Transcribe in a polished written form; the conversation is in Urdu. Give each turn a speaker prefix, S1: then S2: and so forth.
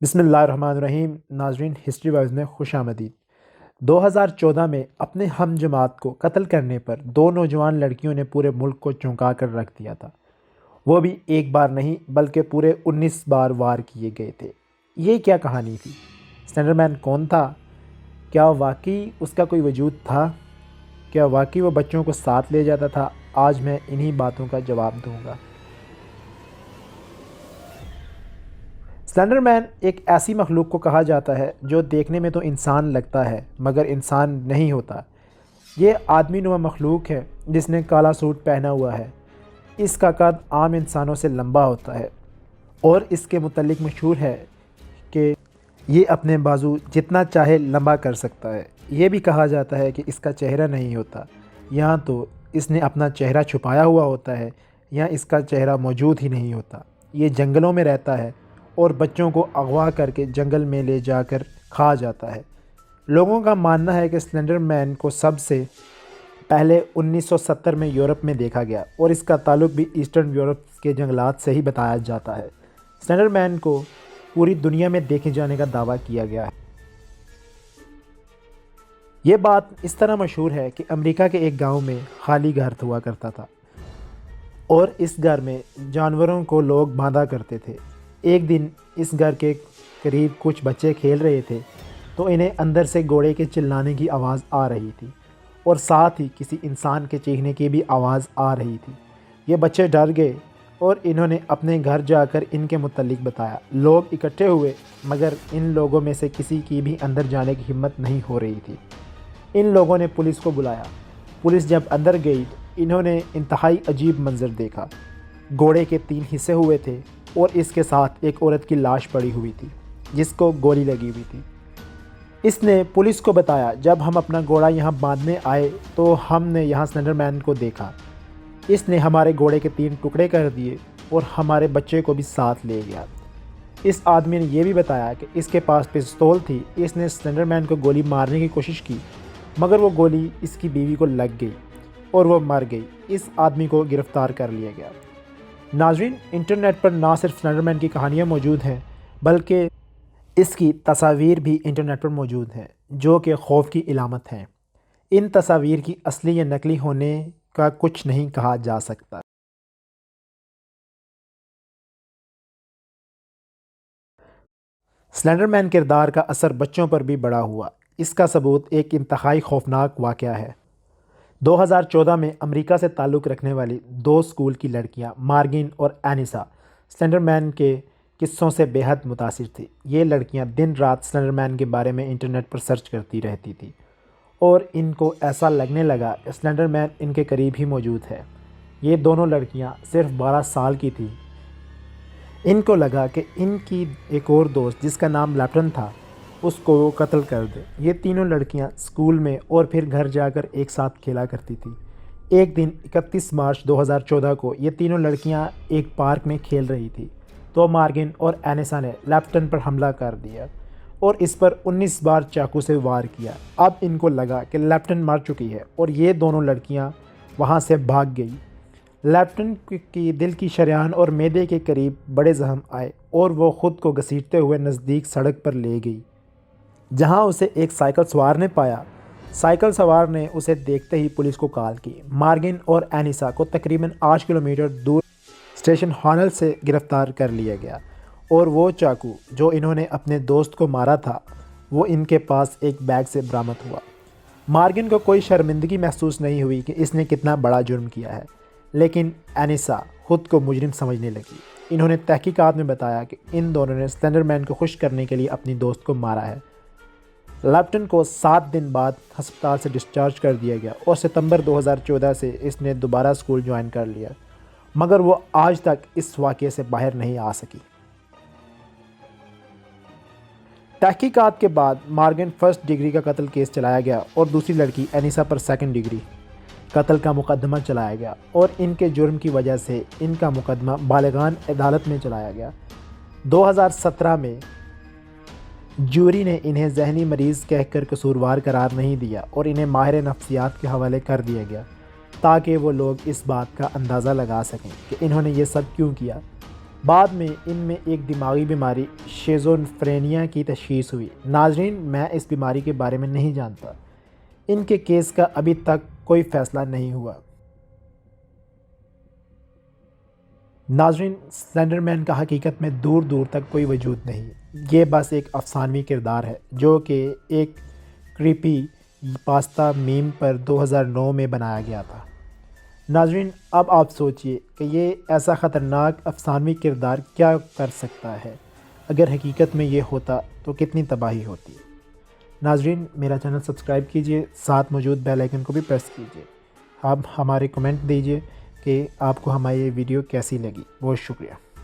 S1: بسم اللہ الرحمن الرحیم۔ ناظرین، ہسٹری وائز میں خوش آمدید۔ 2014 میں اپنے ہم جماعت کو قتل کرنے پر دو نوجوان لڑکیوں نے پورے ملک کو چونکا کر رکھ دیا تھا۔ وہ بھی ایک بار نہیں بلکہ پورے 19 بار وار کیے گئے تھے۔ یہ کیا کہانی تھی؟ سلینڈر مین کون تھا؟ کیا واقعی اس کا کوئی وجود تھا؟ کیا واقعی وہ بچوں کو ساتھ لے جاتا تھا؟ آج میں انہی باتوں کا جواب دوں گا۔ سلینڈر مین ایک ایسی مخلوق کو کہا جاتا ہے جو دیکھنے میں تو انسان لگتا ہے مگر انسان نہیں ہوتا۔ یہ آدمی نما مخلوق ہے جس نے کالا سوٹ پہنا ہوا ہے۔ اس کا قد عام انسانوں سے لمبا ہوتا ہے اور اس کے متعلق مشہور ہے کہ یہ اپنے بازو جتنا چاہے لمبا کر سکتا ہے۔ یہ بھی کہا جاتا ہے کہ اس کا چہرہ نہیں ہوتا، یہاں تو اس نے اپنا چہرہ چھپایا ہوا ہوتا ہے یا اس کا چہرہ موجود ہی نہیں ہوتا۔ یہ جنگلوں میں رہتا ہے اور بچوں کو اغوا کر کے جنگل میں لے جا کر کھا جاتا ہے۔ لوگوں کا ماننا ہے کہ سلینڈر مین کو سب سے پہلے 1970 میں یورپ میں دیکھا گیا اور اس کا تعلق بھی ایسٹرن یورپ کے جنگلات سے ہی بتایا جاتا ہے۔ سلینڈر مین کو پوری دنیا میں دیکھے جانے کا دعویٰ کیا گیا ہے۔ یہ بات اس طرح مشہور ہے کہ امریکہ کے ایک گاؤں میں خالی گھر ہوا کرتا تھا اور اس گھر میں جانوروں کو لوگ باندھا کرتے تھے۔ ایک دن اس گھر کے قریب کچھ بچے کھیل رہے تھے تو انہیں اندر سے گھوڑے کے چلانے کی آواز آ رہی تھی اور ساتھ ہی کسی انسان کے چیخنے کی بھی آواز آ رہی تھی۔ یہ بچے ڈر گئے اور انہوں نے اپنے گھر جا کر ان کے متعلق بتایا۔ لوگ اکٹھے ہوئے مگر ان لوگوں میں سے کسی کی بھی اندر جانے کی ہمت نہیں ہو رہی تھی۔ ان لوگوں نے پولیس کو بلایا۔ پولیس جب اندر گئی تو انہوں نے انتہائی عجیب منظر دیکھا۔ گھوڑے کے 3 حصے ہوئے تھے اور اس کے ساتھ ایک عورت کی لاش پڑی ہوئی تھی جس کو گولی لگی ہوئی تھی۔ اس نے پولیس کو بتایا، جب ہم اپنا گھوڑا یہاں باندھنے آئے تو ہم نے یہاں سلینڈر مین کو دیکھا۔ اس نے ہمارے گھوڑے کے 3 ٹکڑے کر دیے اور ہمارے بچے کو بھی ساتھ لے گیا۔ اس آدمی نے یہ بھی بتایا کہ اس کے پاس پستول تھی۔ اس نے سلینڈر مین کو گولی مارنے کی کوشش کی مگر وہ گولی اس کی بیوی کو لگ گئی اور وہ مر گئی۔ اس آدمی کو گرفتار کر لیا گیا۔ ناظرین، انٹرنیٹ پر نہ صرف سلینڈر مین کی کہانیاں موجود ہیں بلکہ اس کی تصاویر بھی انٹرنیٹ پر موجود ہیں جو کہ خوف کی علامت ہیں۔ ان تصاویر کی اصلی یا نقلی ہونے کا کچھ نہیں کہا جا سکتا۔ سلینڈر مین کردار کا اثر بچوں پر بھی بڑا ہوا۔ اس کا ثبوت ایک انتہائی خوفناک واقعہ ہے۔ 2014 میں امریکہ سے تعلق رکھنے والی 2 اسکول کی لڑکیاں مارگن اور اینیسا سلینڈر مین کے قصوں سے بے حد متاثر تھیں۔ یہ لڑکیاں دن رات سلینڈر مین کے بارے میں انٹرنیٹ پر سرچ کرتی رہتی تھیں اور ان کو ایسا لگنے لگا کہ سلینڈر مین ان کے قریب ہی موجود ہے۔ یہ دونوں لڑکیاں صرف 12 سال کی تھیں۔ ان کو لگا کہ ان کی ایک اور دوست جس کا نام لیپٹن تھا اس کو وہ قتل کر دے۔ یہ تینوں لڑکیاں اسکول میں اور پھر گھر جا کر ایک ساتھ کھیلا کرتی تھیں۔ ایک دن 31 مارچ 2014 کو یہ تینوں لڑکیاں ایک پارک میں کھیل رہی تھیں تو مارگن اور اینیسا نے لیپٹن پر حملہ کر دیا اور اس پر 19 بار چاقو سے وار کیا۔ اب ان کو لگا کہ لیپٹن مر چکی ہے اور یہ دونوں لڑکیاں وہاں سے بھاگ گئی۔ لیپٹن کی دل کی شریان اور معدے کے قریب بڑے زخم آئے اور وہ خود کو گھسیٹتے ہوئے نزدیک سڑک پر لے گئی جہاں اسے ایک سائیکل سوار نے پایا۔ سائیکل سوار نے اسے دیکھتے ہی پولیس کو کال کی۔ مارگن اور اینیسا کو تقریباً 8 کلومیٹر دور اسٹیشن ہانل سے گرفتار کر لیا گیا اور وہ چاقو جو انہوں نے اپنے دوست کو مارا تھا وہ ان کے پاس ایک بیگ سے برآمد ہوا۔ مارگن کو کوئی شرمندگی محسوس نہیں ہوئی کہ اس نے کتنا بڑا جرم کیا ہے، لیکن اینیسا خود کو مجرم سمجھنے لگی۔ انہوں نے تحقیقات میں بتایا کہ ان دونوں نے سلینڈر مین کو خوش کرنے کے لیے اپنی دوست کو مارا ہے۔ لیپٹن کو 7 دن بعد ہسپتال سے ڈسچارج کر دیا گیا اور ستمبر 2014 سے اس نے دوبارہ اسکول جوائن کر لیا مگر وہ آج تک اس واقعے سے باہر نہیں آ سکی۔ تحقیقات کے بعد مارگن فرسٹ ڈگری کا قتل کیس چلایا گیا اور دوسری لڑکی اینیسا پر سیکنڈ ڈگری قتل کا مقدمہ چلایا گیا اور ان کے جرم کی وجہ سے ان کا مقدمہ بالغان عدالت میں چلایا گیا۔ 2017 میں جوری نے انہیں ذہنی مریض کہہ کر قصوروار قرار نہیں دیا اور انہیں ماہر نفسیات کے حوالے کر دیا گیا تاکہ وہ لوگ اس بات کا اندازہ لگا سکیں کہ انہوں نے یہ سب کیوں کیا۔ بعد میں ان میں ایک دماغی بیماری شیزوفرینیا کی تشخیص ہوئی۔ ناظرین، میں اس بیماری کے بارے میں نہیں جانتا۔ ان کے کیس کا ابھی تک کوئی فیصلہ نہیں ہوا۔ ناظرین، سلینڈر مین کا حقیقت میں دور دور تک کوئی وجود نہیں، یہ بس ایک افسانوی کردار ہے جو کہ ایک کریپی پاستا میم پر 2009 میں بنایا گیا تھا۔ ناظرین، اب آپ سوچئے کہ یہ ایسا خطرناک افسانوی کردار کیا کر سکتا ہے؟ اگر حقیقت میں یہ ہوتا تو کتنی تباہی ہوتی۔ ناظرین، میرا چینل سبسکرائب کیجئے، ساتھ موجود بیل آئیکن کو بھی پریس کیجئے۔ آپ ہمارے کمنٹ دیجئے کہ آپ کو ہماری یہ ویڈیو کیسی لگی۔ بہت شکریہ۔